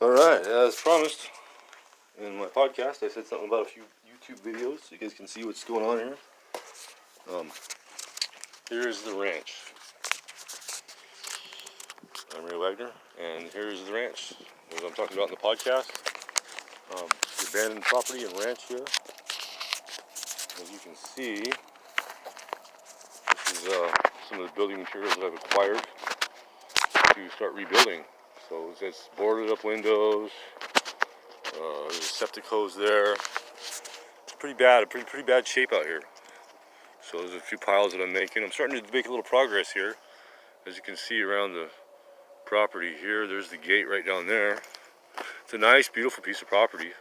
Alright, as promised in my podcast, I said something about a few YouTube videos so you guys can see what's going on here. Here's the ranch. I'm Ray Wagner, and here's the ranch, as I'm talking about in the podcast. The abandoned property and ranch here. As you can see, this is some of the building materials that I've acquired to start rebuilding. So it's boarded up windows, there's a septic hose there. It's pretty bad, pretty bad shape out here. So there's a few piles that I'm making. I'm starting to make a little progress here. As you can see around the property here, there's the gate right down there. It's a nice, beautiful piece of property,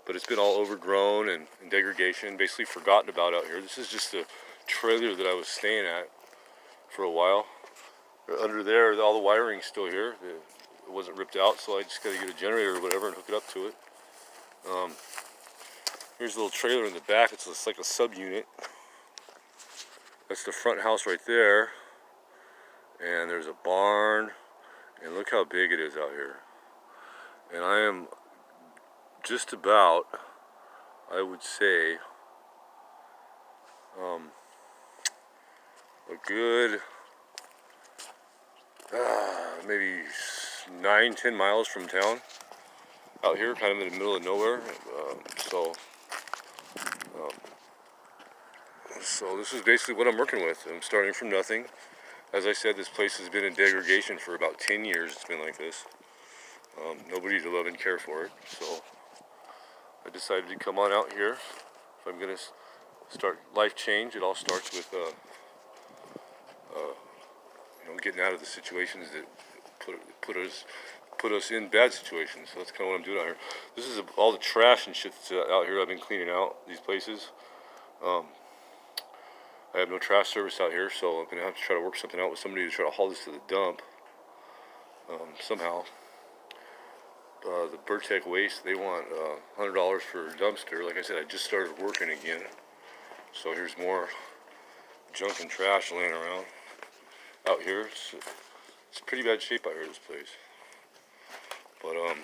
but it's been all overgrown and in degradation, basically forgotten about out here. This is just a trailer that I was staying at for a while. Under there, all the wiring's still here. It wasn't ripped out, so I just got to get a generator or whatever and hook it up to it. Here's a little trailer in the back. It's like a subunit. That's the front house right there. And there's a barn. And look how big it is out here. And I am just about, I would say, a good maybe 9-10 miles from town. Out here, kind of in the middle of nowhere. So this is basically what I'm working with. I'm starting from nothing. As I said, this place has been in degradation for about 10 years. It's been like this. Nobody to love and care for it. So I decided to come on out here. If I'm going to start life change, it all starts with getting out of the situations that put us in bad situations. So that's kind of what I'm doing out here. This is all the trash and shit that's out here. I've been cleaning out these places. I have no trash service out here, so I'm going to have to try to work something out with somebody to try to haul this to the dump somehow. The Burtec Waste, they want $100 for a dumpster. Like I said, I just started working again. So here's more junk and trash laying around out here. It's pretty bad shape out here, this place. But I'm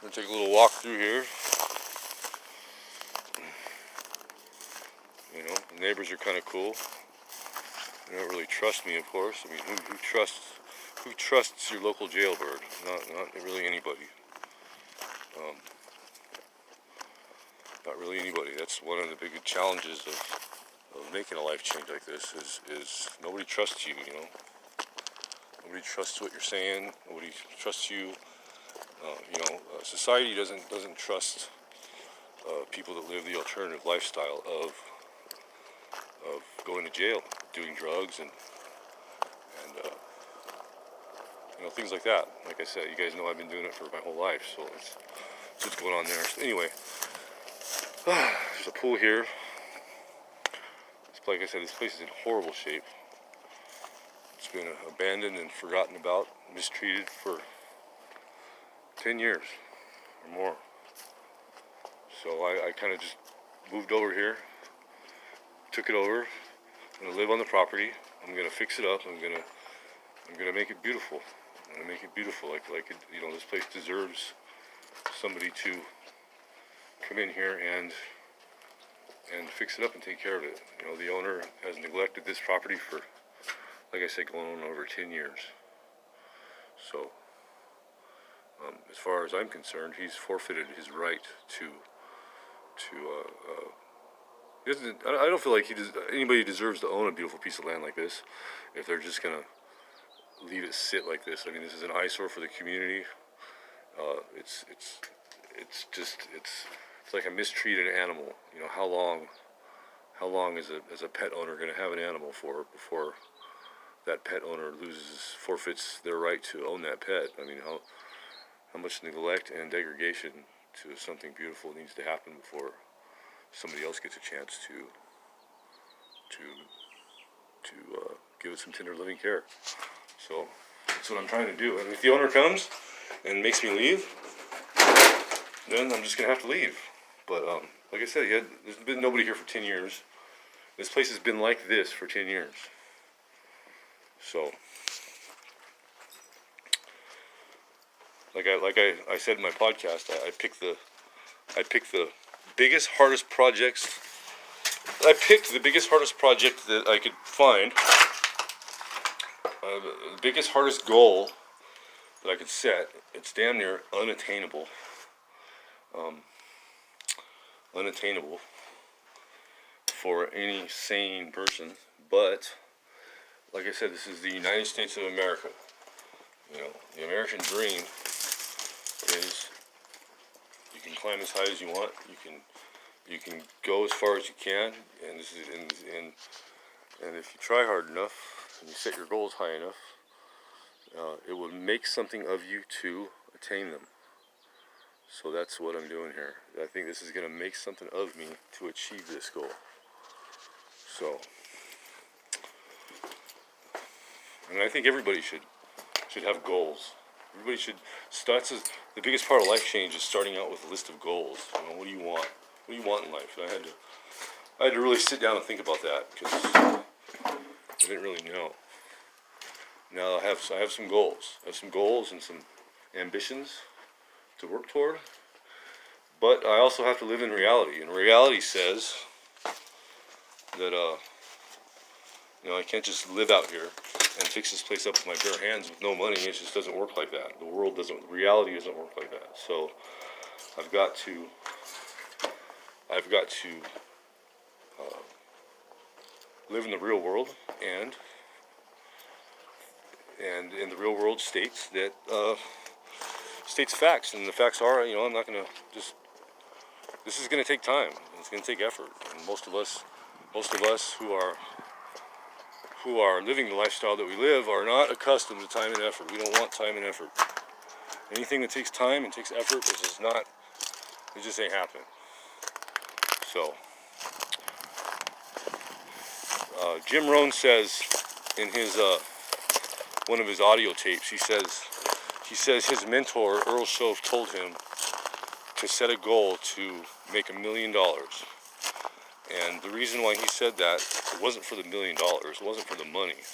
going to take a little walk through here. You know, the neighbors are kind of cool. They don't really trust me, of course. I mean, who trusts your local jailbird? Not really anybody. Not really anybody. That's one of the big challenges of making a life change like this. Is nobody trusts you. You know, nobody trusts what you're saying. Nobody trusts you. Society doesn't trust people that live the alternative lifestyle of going to jail, doing drugs, and things like that. Like I said, you guys know I've been doing it for my whole life, so that's what's going on there. So anyway, there's a pool here. Like I said, this place is in horrible shape. It's been abandoned and forgotten about, mistreated for 10 years or more. So I kind of just moved over here, took it over. I'm gonna live on the property. I'm gonna fix it up. I'm gonna make it beautiful. I'm gonna make it beautiful. Like it, this place deserves somebody to come in here and fix it up and take care of it. The owner has neglected this property for, like I said, going on over 10 years. So, as far as I'm concerned, he's forfeited his right to I don't feel like anybody deserves to own a beautiful piece of land like this if they're just gonna leave it sit like this. I mean, this is an eyesore for the community. It's like a mistreated animal. How long is a pet owner going to have an animal for before that pet owner forfeits their right to own that pet? I mean, how much neglect and degradation to something beautiful needs to happen before somebody else gets a chance to give it some tender loving care. So that's what I'm trying to do. And if the owner comes and makes me leave, then I'm just gonna have to leave. But like I said, there's been nobody here for 10 years. This place has been like this for 10 years. So I said in my podcast, I picked the biggest, hardest projects. I picked the biggest, hardest project that I could find. The biggest, hardest goal that I could set. It's damn near unattainable. Unattainable for any sane person. But, like I said, this is the United States of America. You know, the American dream is you can climb as high as you want. You can go as far as you can, and this is and if you try hard enough and you set your goals high enough, it will make something of you to attain them. So that's what I'm doing here. I think this is going to make something of me to achieve this goal. So, and I think everybody should have goals. Everybody should start. The biggest part of life change is starting out with a list of goals. You know, what do you want? What do you want in life? And I had to really sit down and think about that because I didn't really know. Now I have some goals. I have some goals and some ambitions to work toward. But I also have to live in reality. And reality says that you know, I can't just live out here and fix this place up with my bare hands with no money. It just doesn't work like that. The world doesn't. Reality doesn't work like that. So I've got to live in the real world, and in the real world states that states facts, and the facts are, you know, I'm not going to just. This is going to take time. It's going to take effort, and most of us who are living the lifestyle that we live are not accustomed to time and effort. We don't want time and effort. Anything that takes time and takes effort is just not. It just ain't happening. So, Jim Rohn says in his one of his audio tapes, he says his mentor Earl Shove told him to set a goal to make $1 million. And the reason why he said that, it wasn't for the $1 million, it wasn't for the money.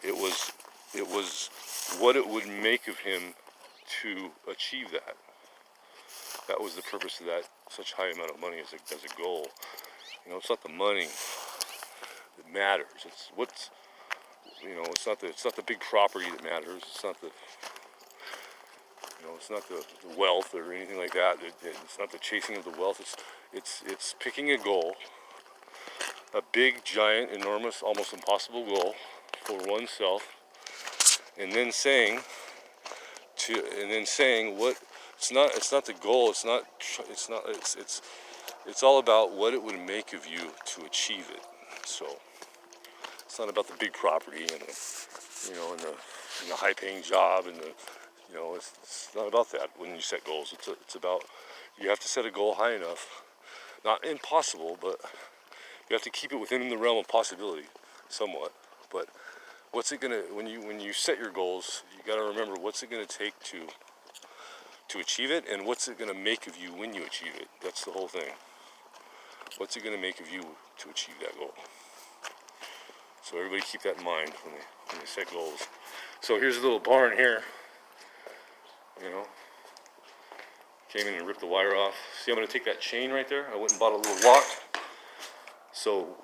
It was what it would make of him to achieve that. That was the purpose of that such high amount of money as a goal. You know, it's not the money that matters. It's what's, you know, it's not the big property that matters. It's not the, you know, it's not the wealth or anything like that. It's not the chasing of the wealth. It's picking a goal, a big, giant, enormous, almost impossible goal for oneself, and then saying what. It's not the goal. It's all about what it would make of you to achieve it. So it's not about the big property and the high-paying job and the, you know, it's not about that when you set goals. It's about, you have to set a goal high enough, not impossible, but you have to keep it within the realm of possibility, somewhat. But what's it gonna, when you set your goals, you got to remember what's it gonna take to achieve it, and what's it going to make of you when you achieve it. That's the whole thing. What's it going to make of you to achieve that goal? So everybody keep that in mind when they set goals. So here's a little barn here. You know, came in and ripped the wire off. See, I'm going to take that chain right there. I went and bought a little lock. So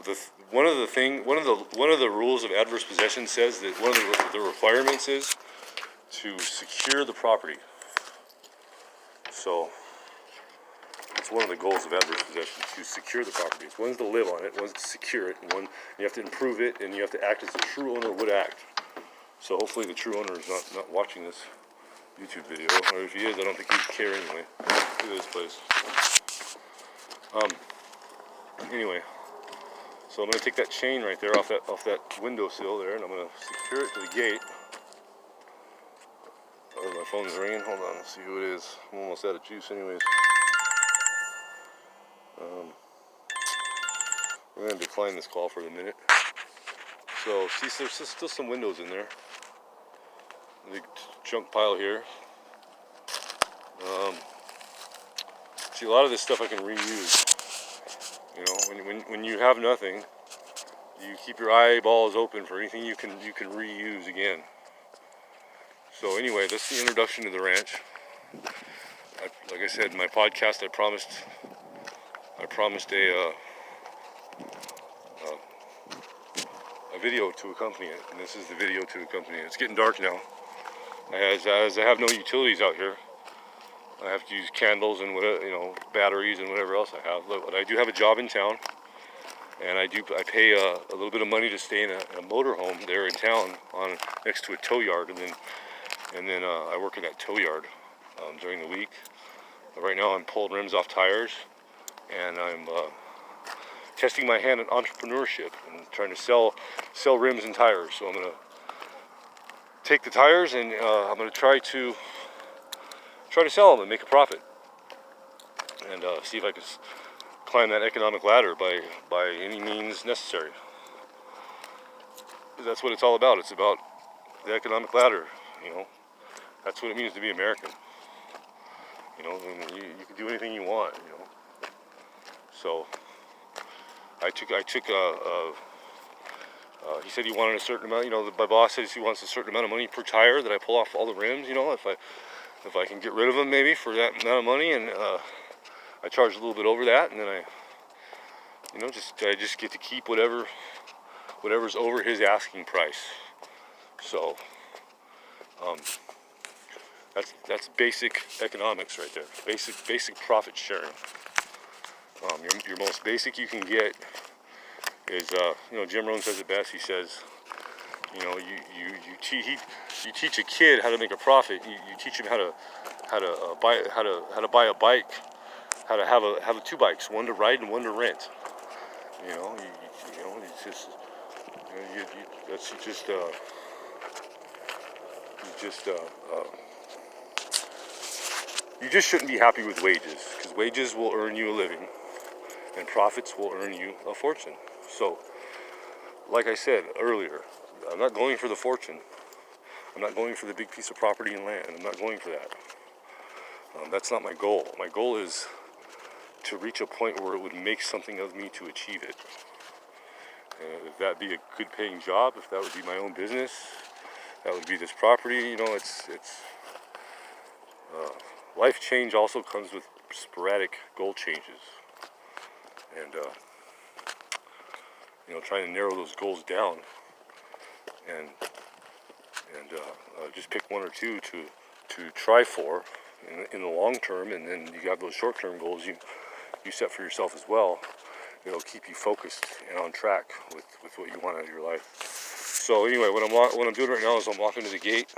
one of the rules of adverse possession says that one of the requirements is to secure the property. So it's one of the goals of adverse possession, to secure the property. One's to live on it, one's to secure it, and one you have to improve it, and you have to act as the true owner would act. So hopefully the true owner is not watching this YouTube video, or if he is, I don't think he'd care anyway. Look at this place. Anyway, so I'm going to take that chain right there off that windowsill there, and I'm going to secure it to the gate. Oh, my phone's ringing. Hold on, let's see who it is. I'm almost out of juice anyways. We're going to decline this call for the minute. So, see, there's still some windows in there. Big junk pile here. See, a lot of this stuff I can reuse. You know, when you have nothing, you keep your eyeballs open for anything you can reuse again. So anyway, that's the introduction to the ranch. Like I said in my podcast, I promised a video to accompany it, and this is the video to accompany it. It's getting dark now. As I have no utilities out here, I have to use candles and whatever, batteries and whatever else I have. But I do have a job in town, and I pay a little bit of money to stay in a motorhome there in town, next to a tow yard, and then I work in that tow yard during the week. Right now I'm pulling rims off tires, and I'm testing my hand at entrepreneurship and trying to sell rims and tires. So I'm gonna take the tires and I'm gonna try to sell them and make a profit, and see if I can climb that economic ladder by any means necessary. That's what it's all about. It's about the economic ladder. That's what it means to be American. And you can do anything you want. So I took he said he wanted a certain amount. My boss says he wants a certain amount of money per tire that I pull off all the rims. If I can get rid of them maybe for that amount of money, and I charge a little bit over that, and then I just get to keep whatever's over his asking price. So that's basic economics right there. Basic profit sharing. Your most basic you can get is Jim Rohn says it best. He says, you teach a kid how to make a profit. You teach him how to buy a bike, how to have two bikes, one to ride and one to rent. You just shouldn't be happy with wages, because wages will earn you a living, and profits will earn you a fortune. So, like I said earlier, I'm not going for the fortune. I'm not going for the big piece of property and land. I'm not going for that. That's not my goal. My goal is to reach a point where it would make something of me to achieve it. If that be a good paying job, if that would be my own business, that would be this property. Life change also comes with sporadic goal changes, and trying to narrow those goals down, and just pick one or two to try for in the long term, and then you have those short term goals you set for yourself as well. It'll keep you focused and on track with what you want out of your life. So anyway, what I'm doing right now is I'm walking to the gate.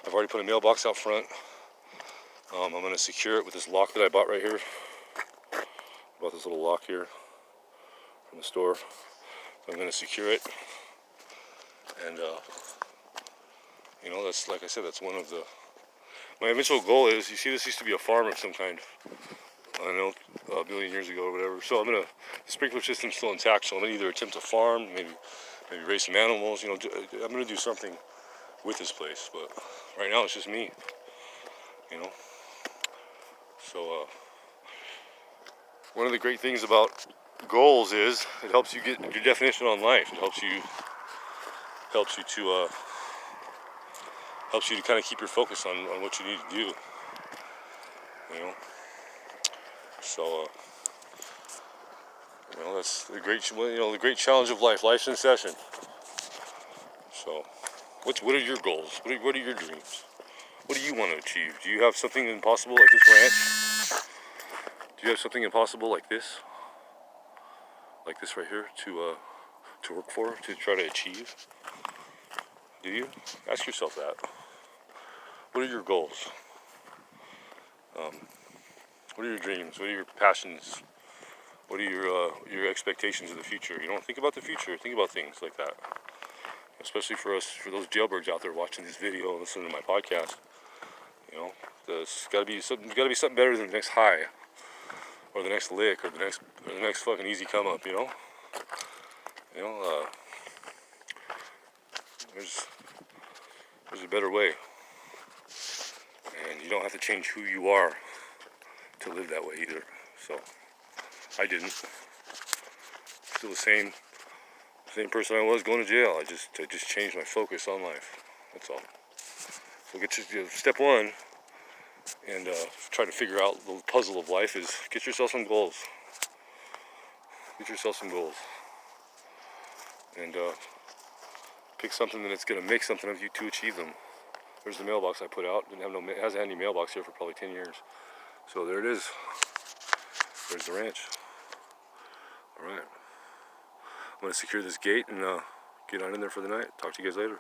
I've already put a mailbox out front. I'm going to secure it with this lock that I bought right here. I bought this little lock here from the store. So I'm going to secure it. And, that's, like I said, that's one of my eventual goal is, you see, this used to be a farm of some kind. I know, a million years ago or whatever. So the sprinkler system's still intact, so I'm going to either attempt to farm, maybe raise some animals. I'm going to do something with this place. But right now it's just me, So, one of the great things about goals is it helps you get your definition on life. It helps you to kind of keep your focus on what you need to do. So, that's the great challenge of life. Life's in session. So, what are your goals? What are your dreams? What do you want to achieve? Do you have something impossible like this ranch? Do you have something impossible like this right here to work for, to try to achieve? Do you? Ask yourself that. What are your goals? What are your dreams? What are your passions? What are your expectations of the future? Think about the future. Think about things like that. Especially for those jailbirds out there watching this video and listening to my podcast. There's got to be something better than the next high, or the next lick, or the next fucking easy come up. There's a better way, and you don't have to change who you are to live that way either. So I didn't. Still the same person I was going to jail. I just changed my focus on life. That's all. So get step one, and try to figure out the puzzle of life is get yourself some goals. Get yourself some goals, and pick something that's going to make something of you to achieve them. There's the mailbox I put out. Hasn't had any mailbox here for probably 10 years. So there it is. There's the ranch. All right. I'm going to secure this gate and get on in there for the night. Talk to you guys later.